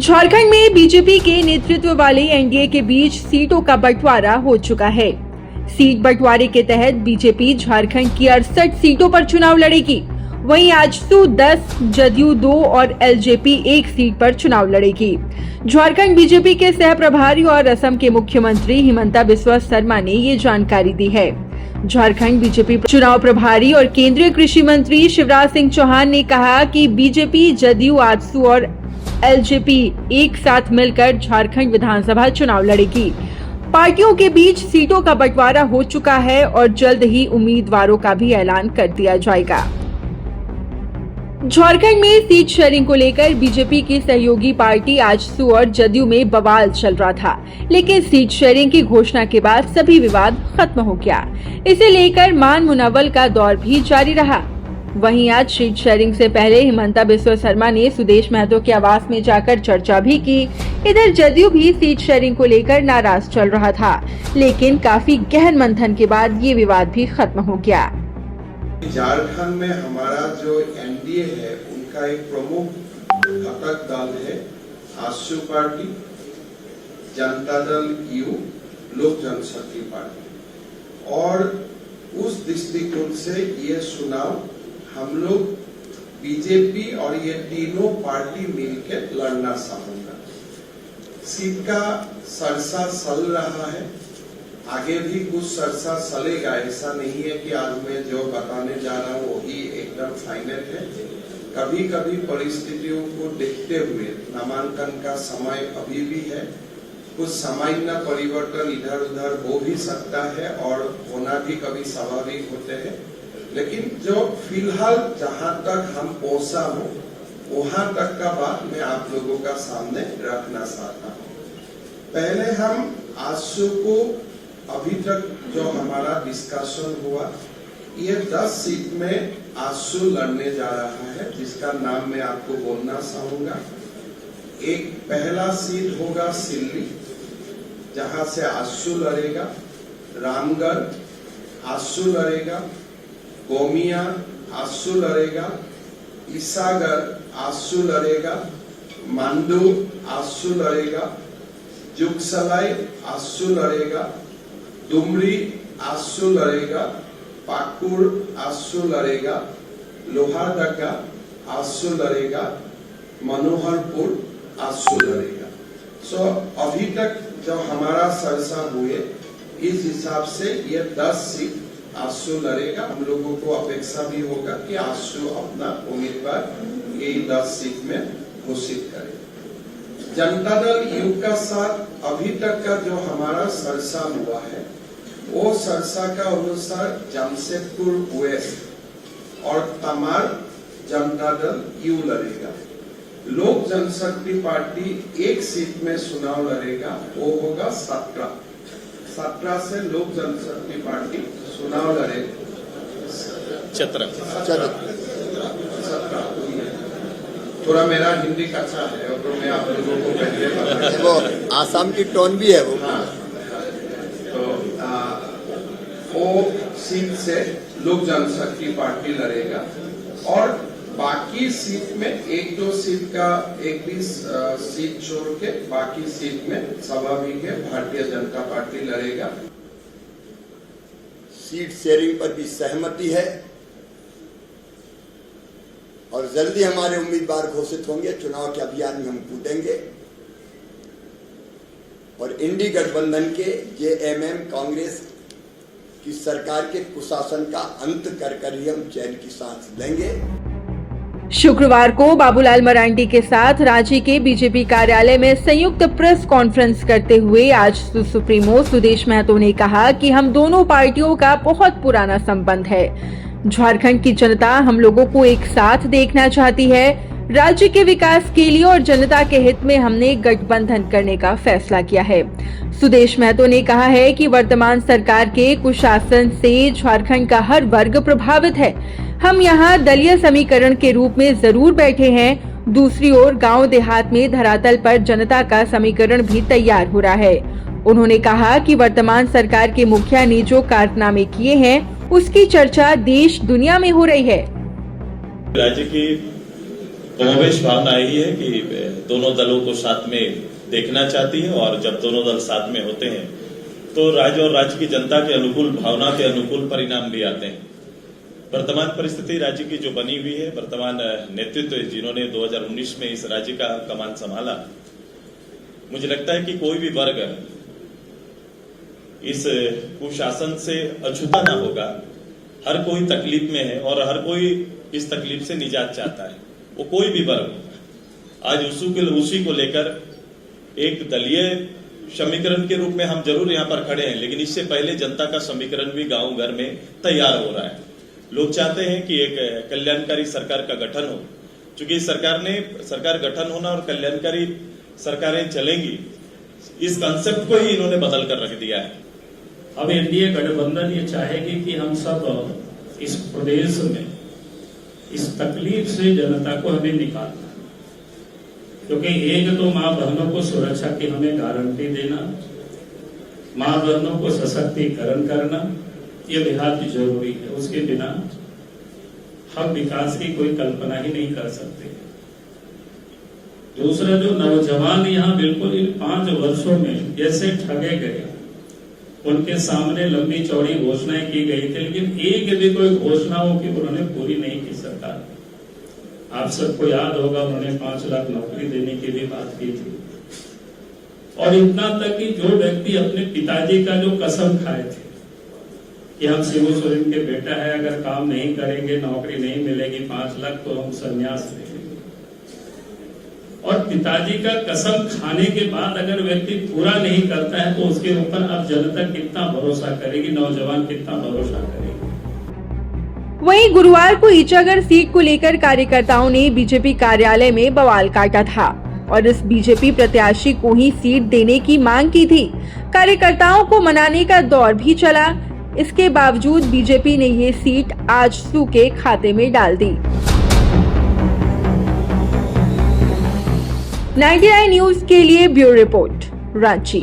झारखंड में बीजेपी के नेतृत्व वाले एनडीए के बीच सीटों का बंटवारा हो चुका है। सीट बंटवारे के तहत बीजेपी झारखंड की 68 सीटों पर चुनाव लड़ेगी। वहीं आजसू 10, जदयू 2 और एलजेपी 1 सीट पर चुनाव लड़ेगी। झारखंड बीजेपी के सह प्रभारी और असम के मुख्यमंत्री हिमंता बिस्वा शर्मा ने ये जानकारी दी है। झारखंड बीजेपी चुनाव प्रभारी और केंद्रीय कृषि मंत्री शिवराज सिंह चौहान ने कहा कि बीजेपी, जदयू, आजसू और एलजेपी एक साथ मिलकर झारखंड विधानसभा चुनाव लड़ेगी। पार्टियों के बीच सीटों का बंटवारा हो चुका है और जल्द ही उम्मीदवारों का भी ऐलान कर दिया जाएगा। झारखंड में सीट शेयरिंग को लेकर बीजेपी की सहयोगी पार्टी आजसू और जदयू में बवाल चल रहा था, लेकिन सीट शेयरिंग की घोषणा के बाद सभी विवाद खत्म हो गया। इसे लेकर मान मुनावल का दौर भी जारी रहा। वहीं आज सीट शेयरिंग से पहले हिमंता बिस्वा शर्मा ने सुदेश महतो के आवास में जाकर चर्चा भी की। इधर जदयू भी सीट शेयरिंग को लेकर नाराज चल रहा था, लेकिन काफी गहन मंथन के बाद ये विवाद भी खत्म हो गया। झारखंड में हमारा जो एनडीए है उनका एक प्रमुख घटक दल है आजसू पार्टी, जनता दल यू, लोक जनशक्ति पार्टी। और उस दृष्टिकोण से ये चुनाव हम लोग बीजेपी और ये तीनों पार्टी मिलकर लड़ना चाहूंगा। सीट का चर्चा चल रहा है, आगे भी कुछ चर्चा चलेगा। ऐसा नहीं है कि आज मैं जो बताने जा रहा हूँ वही एकदम फाइनल है। कभी कभी परिस्थितियों को देखते हुए नामांकन का समय अभी भी है, कुछ सामान्य परिवर्तन इधर उधर हो भी सकता है और होना भी कभी स्वाभाविक होते हैं। लेकिन जो फिलहाल जहां तक हम पहुंचा हूं वहां तक का बात मैं आप लोगों का सामने रखना चाहता हूं। पहले हम आजसू को अभी तक जो हमारा डिस्कशन हुआ, ये 10 सीट में आजसू लड़ने जा रहा है, जिसका नाम मैं आपको बोलना चाहूंगा। एक पहला सीट होगा सिल्ली, जहां से आजसू लड़ेगा। रामगढ़ आजसू लड़ेगा। गोमिया आजसू लड़ेगा। ईसागढ़ आजसू लड़ेगा। मांडू आजसू लड़ेगा। जुगसलाई आजसू लड़ेगा। दुमरी आजसू लड़ेगा। पाकुड़ आजसू लड़ेगा। लोहारदगा आजसू लड़ेगा। मनोहरपुर आजसू लड़ेगा। अभी तक जो हमारा चर्चा हुए इस हिसाब से ये 10 सीट आजसू लड़ेगा। हम लोगों को अपेक्षा भी होगा कि आजसू अपना उम्मीदवार यही 10 सीट में घोषित करे। जनता दल यू का साथ अभी तक का जो हमारा चर्चा हुआ है वो चर्चा का अनुसार जमशेदपुर वेस्ट और तमार जनता दल यू लड़ेगा। लोक जनशक्ति पार्टी 1 सीट में चुनाव लड़ेगा, वो होगा 17 से लोक जनशक्ति पार्टी चुनाव लड़ेगा। 17 थोड़ा मेरा हिंदी कच्चा है और तो मैं आप लोगों को पहले बता वो आसाम की टोन भी है वो। हाँ, तो वो सीट से लोक जनशक्ति पार्टी लड़ेगा और बाकी सीट में 1-2 सीट का 21 सीट छोड़ के बाकी सीट में स्वाभाविक है भारतीय जनता पार्टी लड़ेगा। सीट शेयरिंग पर भी सहमति है और जल्दी हमारे उम्मीदवार घोषित होंगे। चुनाव के अभियान में हम कूदेंगे और इंडी गठबंधन के जेएमएम कांग्रेस की सरकार के कुशासन का अंत कर ही हम चैन की सांस लेंगे। शुक्रवार को बाबूलाल मरांडी के साथ रांची के बीजेपी कार्यालय में संयुक्त प्रेस कॉन्फ्रेंस करते हुए आज सुप्रीमो सुदेश महतो ने कहा कि हम दोनों पार्टियों का बहुत पुराना संबंध है। झारखंड की जनता हम लोगों को एक साथ देखना चाहती है। राज्य के विकास के लिए और जनता के हित में हमने गठबंधन करने का फैसला किया है। सुदेश महतो ने कहा है कि वर्तमान सरकार के कुशासन से झारखंड का हर वर्ग प्रभावित है। हम यहाँ दलीय समीकरण के रूप में जरूर बैठे हैं, दूसरी ओर गांव देहात में धरातल पर जनता का समीकरण भी तैयार हो रहा है। उन्होंने कहा कि वर्तमान सरकार के मुखिया ने जो कारनामे किए हैं उसकी चर्चा देश दुनिया में हो रही है। राज्य की कमोबेश भावना यही है कि दोनों दलों को साथ में देखना चाहती है और जब दोनों दल साथ में होते हैं तो राज्य और राज्य की जनता के अनुकूल, भावना के अनुकूल परिणाम भी आते हैं। वर्तमान परिस्थिति राज्य की जो बनी हुई है, वर्तमान नेतृत्व जिन्होंने 2019 में इस राज्य का कमान संभाला, मुझे लगता है कि कोई भी वर्ग इस कुशासन से अछूता ना होगा। हर कोई तकलीफ में है और हर कोई इस तकलीफ से निजात चाहता है, वो कोई भी वर्ग होगा। आज उसी को लेकर एक दलीय समीकरण के रूप में हम जरूर यहाँ पर खड़े हैं, लेकिन इससे पहले जनता का समीकरण भी गांव घर में तैयार हो रहा है। लोग चाहते हैं कि एक कल्याणकारी सरकार का गठन हो, चूंकि सरकार गठन होना और कल्याणकारी सरकारें चलेंगी, इस कंसेप्ट को ही इन्होंने बदल कर रख दिया है। अब एनडीए गठबंधन ये चाहेगी कि हम सब इस प्रदेश में इस तकलीफ से जनता को हमें निकालना, क्योंकि एक तो मां बहनों को सुरक्षा की हमें गारंटी देना, मां बहनों को सशक्तिकरण करना, ये बेहद जरूरी है। उसके बिना हम विकास की कोई कल्पना ही नहीं कर सकते। दूसरा, जो नौजवान यहाँ बिल्कुल इन 5 वर्षों में जैसे ठगे गए, उनके सामने लंबी चौड़ी घोषणाएं की गई थी, लेकिन एक भी कोई घोषणाओं की उन्होंने पूरी नहीं की सरकार। आप सबको याद होगा उन्होंने 5 लाख नौकरी देने की भी बात की थी, और इतना तक कि जो व्यक्ति अपने पिताजी का जो कसम खाए थे कि हम शिबू सोरेन के बेटा है, अगर काम नहीं करेंगे, नौकरी नहीं मिलेगी 5 लाख तो हम संन्यास लेंगे, और पिताजी का कसम खाने के बाद अगर व्यक्ति पूरा नहीं करता है तो उसके ऊपर अब जनता कितना भरोसा करेगी, नौजवान कितना भरोसा करेगी। वहीं गुरुवार को ईचागढ़ सीट को लेकर कार्यकर्ताओं ने बीजेपी कार्यालय में बवाल काटा था और इस बीजेपी प्रत्याशी को ही सीट देने की मांग की थी। कार्यकर्ताओं को मनाने का दौर भी चला, इसके बावजूद बीजेपी ने ये सीट आजसू के खाते में डाल दी। 99 न्यूज के लिए ब्यूरो रिपोर्ट, रांची।